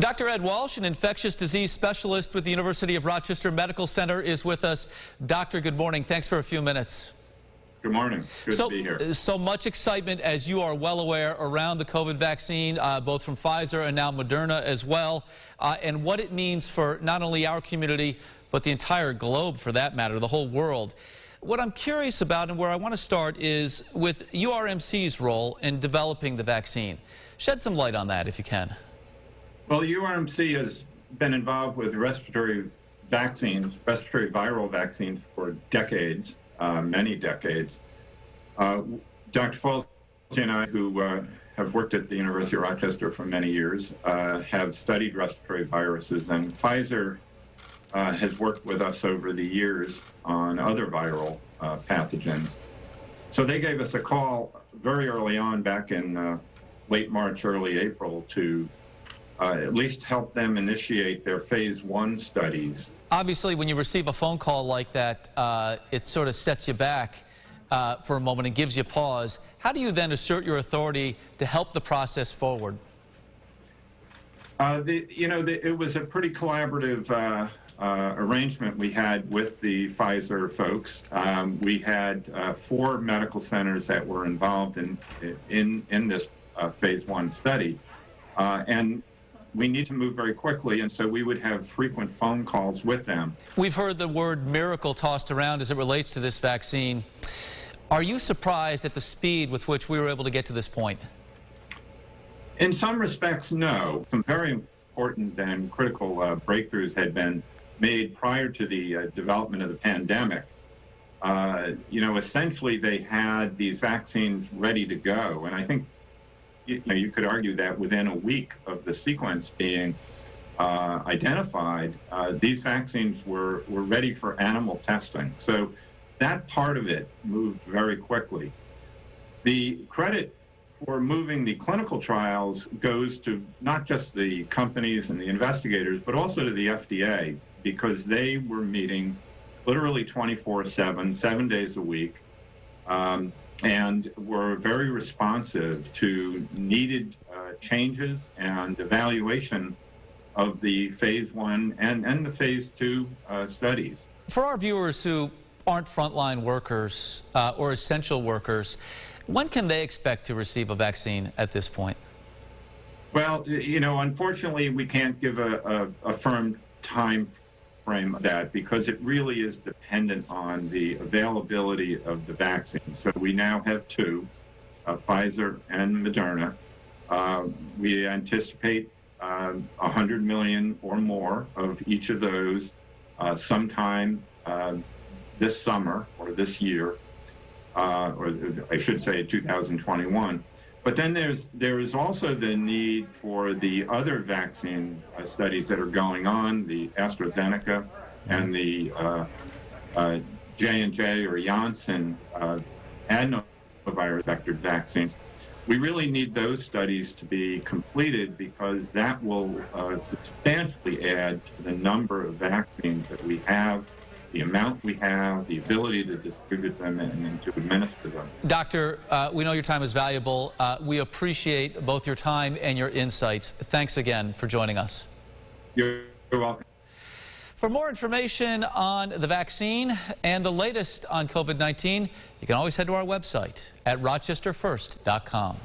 Dr. Ed Walsh, an infectious disease specialist with the University of Rochester Medical Center, is with us. Doctor, good morning. Thanks for a few minutes. Good morning. Good to be here. So much excitement, as you are well aware, around the COVID vaccine, both from Pfizer and now Moderna as well, and what it means for not only our community, but the entire globe, for that matter, the whole world. What I'm curious about and where I want to start is with URMC's role in developing the vaccine. Shed some light on that, if you can. Well, URMC has been involved with respiratory vaccines, respiratory viral vaccines for decades, many decades. Dr. Falsey and I, who have worked at the University of Rochester for many years, have studied respiratory viruses, and Pfizer has worked with us over the years on other viral pathogens. So they gave us a call very early on, back in late March, early April, to at least help them initiate their phase 1 studies. Obviously, when you receive a phone call like that, it sort of sets you back for a moment and gives you pause. How do you then assert your authority to help the process forward? It was a pretty collaborative arrangement we had with the Pfizer folks. We had 4 medical centers that were involved in this phase 1 study. And we need to move very quickly, and so we would have frequent phone calls with them. We've heard the word miracle tossed around as it relates to this vaccine. Are you surprised at the speed with which we were able to get to this point? In some respects, no. Some very important and critical breakthroughs had been made prior to the development of the pandemic. Essentially they had these vaccines ready to go, and I think you could argue that within a week of the sequence being identified, these vaccines were ready for animal testing. So that part of it moved very quickly. The credit for moving the clinical trials goes to not just the companies and the investigators, but also to the FDA, because they were meeting literally 24/7, 7 days a week, and were very responsive to needed changes and evaluation of the phase 1 and the phase 2 studies. For our viewers who aren't frontline workers or essential workers, when can they expect to receive a vaccine at this point? Well, unfortunately, we can't give a firm time frame of that, because it really is dependent on the availability of the vaccine. So we now have 2, Pfizer and Moderna. We anticipate 100 million or more of each of those sometime this summer or this year, or I should say 2021. But then there is also the need for the other vaccine studies that are going on, the AstraZeneca and the J&J or Janssen adenovirus vectored vaccines. We really need those studies to be completed, because that will substantially add to the number of vaccines that we have, the amount we have, the ability to distribute them and to administer them. Doctor, we know your time is valuable. We appreciate both your time and your insights. Thanks again for joining us. You're welcome. For more information on the vaccine and the latest on COVID-19, you can always head to our website at rochesterfirst.com.